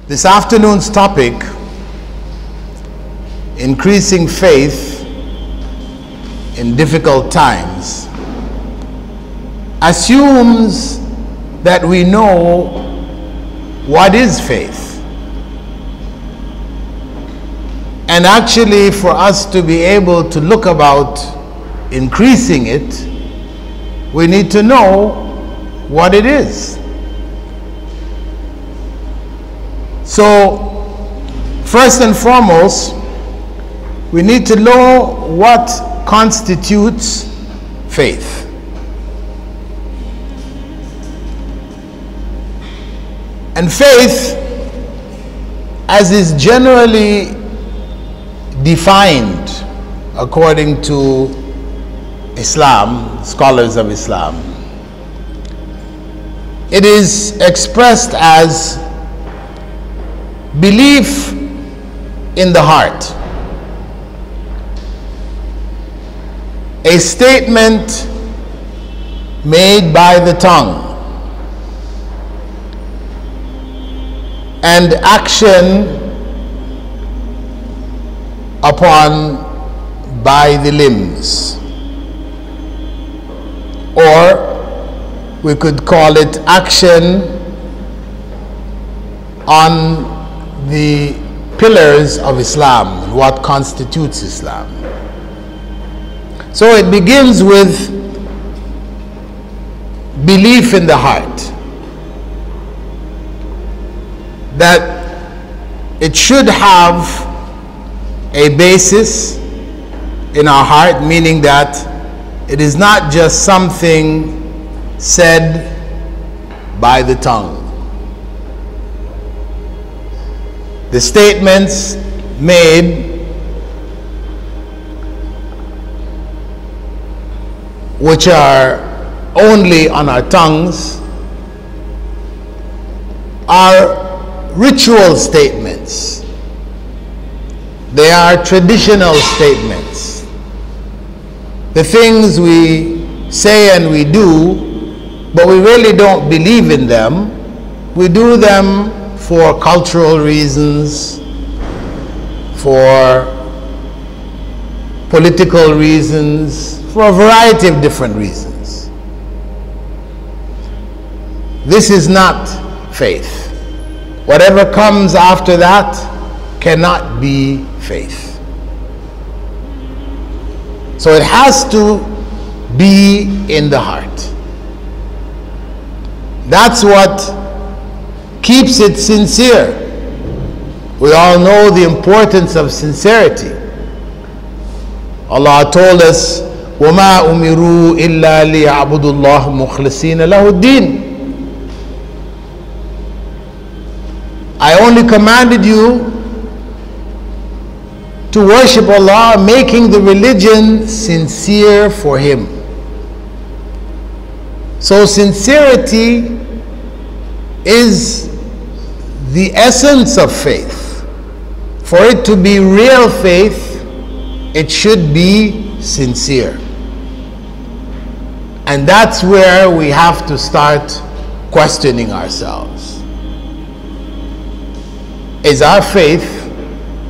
This afternoon's topic, increasing faith in difficult times, assumes that we know what is faith. And actually, for us to be able to look about increasing it, we need to know what it is. So, first and foremost, we need to know what constitutes faith. And faith, as is generally defined according to Islam, scholars of Islam, it is expressed as belief in the heart, a statement made by the tongue, and action upon by the limbs, or we could call it action on the pillars of Islam, what constitutes Islam. So it begins with belief in the heart, that it should have a basis in our heart, meaning that it is not just something said by the tongue. The statements made, which are only on our tongues, are ritual statements. They are traditional statements. The things we say and we do, but we really don't believe in them. We do them for cultural reasons, for political reasons, for a variety of different reasons. This is not faith. Whatever comes after that cannot be faith. So it has to be in the heart. That's what keeps it sincere. We all know the importance of sincerity. Allah told us, وَمَا أُمِرُوا إِلَّا لِيَعْبُدُوا اللَّهَ مُخْلِصِينَ لَهُ الدِّينَ. I only commanded you to worship Allah, making the religion sincere for Him. So sincerity is the essence of faith. For it to be real faith, it should be sincere. And that's where we have to start questioning ourselves. Is our faith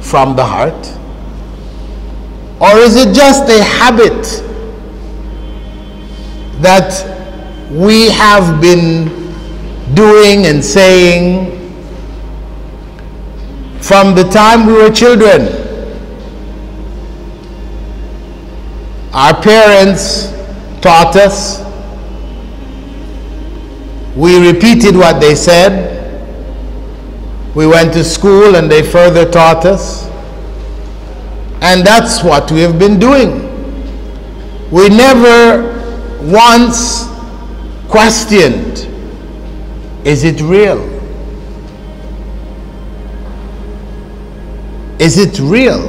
from the heart? Or is it just a habit that we have been doing and saying from the time we were children? Our parents taught us. We repeated what they said. We went to school and they further taught us. And that's what we have been doing. We never once questioned, is it real? Is it real?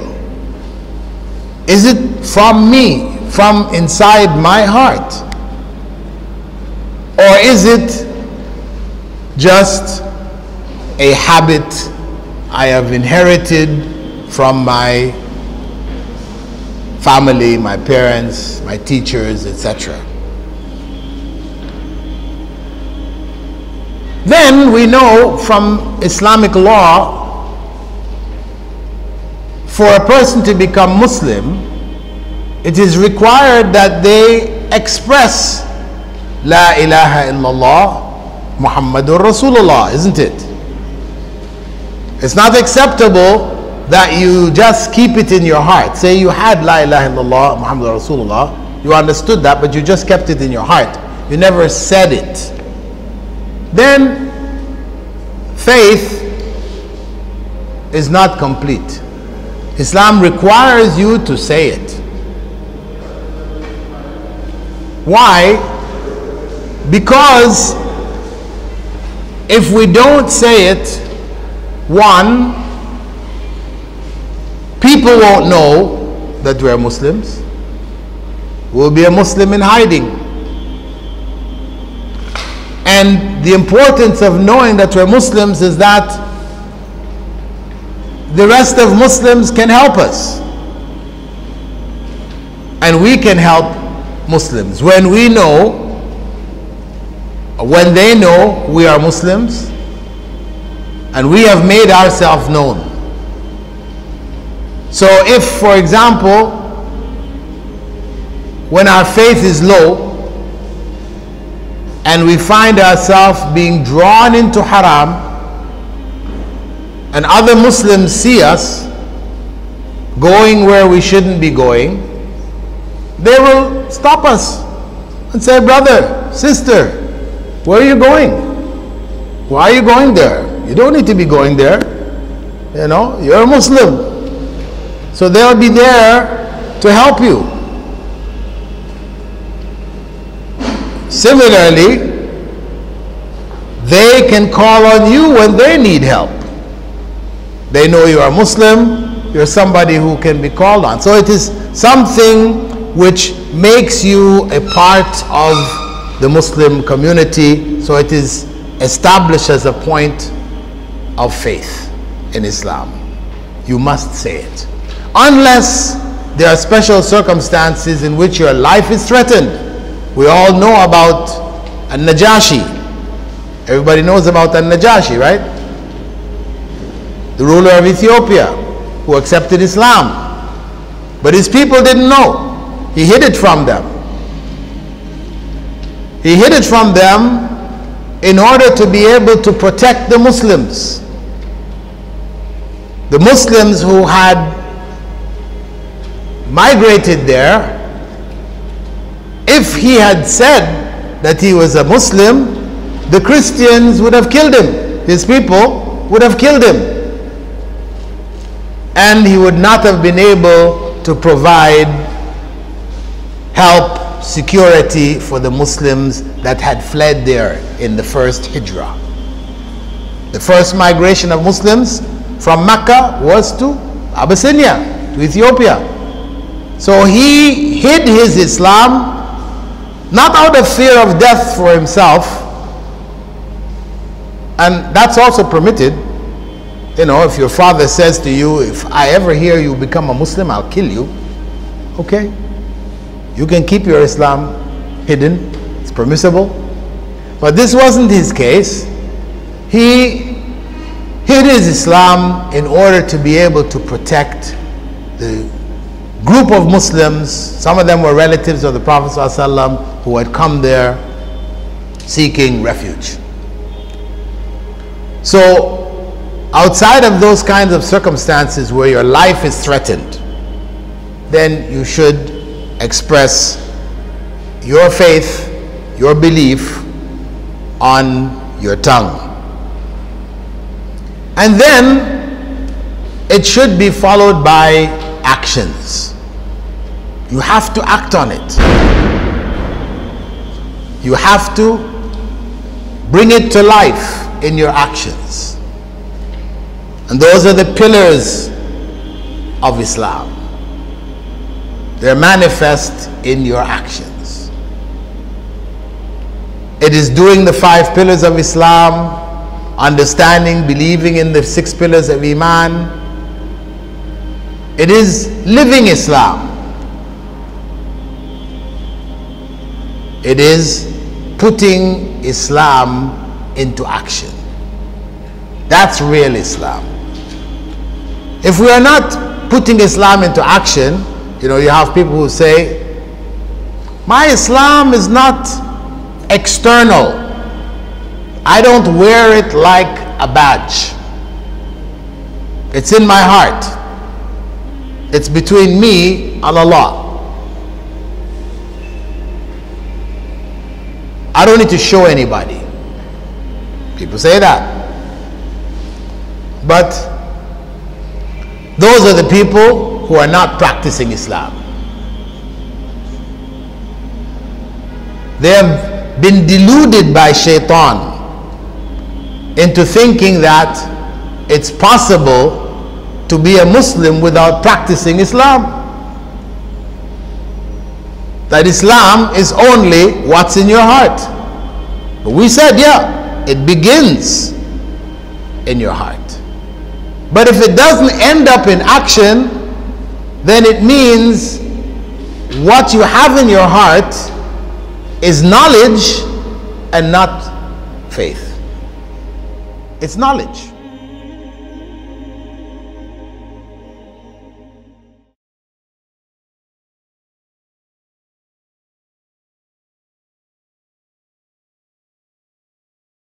Is it from me, from inside my heart? Or is it just a habit I have inherited from my family, my parents, my teachers, etc.? Then we know from Islamic law, for a person to become Muslim, it is required that they express La ilaha illallah Muhammadur Rasulullah, isn't it? It's not acceptable that you just keep it in your heart. Say you had La ilaha illallah Muhammadur Rasulullah, you understood that, but you just kept it in your heart. You never said it. Then faith is not complete. Islam requires you to say it. Why? Because if we don't say it, one, people won't know that we are Muslims. We'll be a Muslim in hiding. And the importance of knowing that we're Muslims is that the rest of Muslims can help us. And we can help Muslims. When we know, when they know we are Muslims, and we have made ourselves known. So if, for example, when our faith is low, and we find ourselves being drawn into haram, and other Muslims see us going where we shouldn't be going, they will stop us and say, brother, sister, where are you going? Why are you going there? You don't need to be going there. You know, you're a Muslim. So they'll be there to help you. Similarly, they can call on you when they need help. They know you are Muslim, you're somebody who can be called on. So it is something which makes you a part of the Muslim community. So it is established as a point of faith in Islam. You must say it. Unless there are special circumstances in which your life is threatened. We all know about An-Najashi. Everybody knows about An-Najashi, right? The ruler of Ethiopia who accepted Islam. But his people didn't know. He hid it from them. He hid it from them in order to be able to protect the Muslims. The Muslims who had migrated there, if he had said that he was a Muslim, the Christians would have killed him. His people would have killed him. And he would not have been able to provide help, security for the Muslims that had fled there in the first Hijrah. The first migration of Muslims from Mecca was to Abyssinia, to Ethiopia. So he hid his Islam, not out of fear of death for himself, and that's also permitted. You know, if your father says to you, if I ever hear you become a Muslim, I'll kill you. Okay, you can keep your Islam hidden, it's permissible. But this wasn't his case. He hid his Islam in order to be able to protect the group of Muslims. Some of them were relatives of the Prophet ﷺ who had come there seeking refuge. So outside of those kinds of circumstances where your life is threatened, then you should express your faith, your belief on your tongue. And then it should be followed by actions. You have to act on it. You have to bring it to life in your actions. And those are the pillars of Islam. They're manifest in your actions. It is doing the 5 pillars of Islam, understanding, believing in the 6 pillars of Iman. It is living Islam. It is putting Islam into action. That's real Islam. If we are not putting Islam into action, you have people who say, my Islam is not external. I don't wear it like a badge. It's in my heart. It's between me and Allah. I don't need to show anybody. People say that. But those are the people who are not practicing Islam. They have been deluded by shaitan into thinking that it's possible to be a Muslim without practicing Islam. That Islam is only what's in your heart. But we said, yeah, it begins in your heart. But if it doesn't end up in action, then it means what you have in your heart is knowledge and not faith. It's knowledge.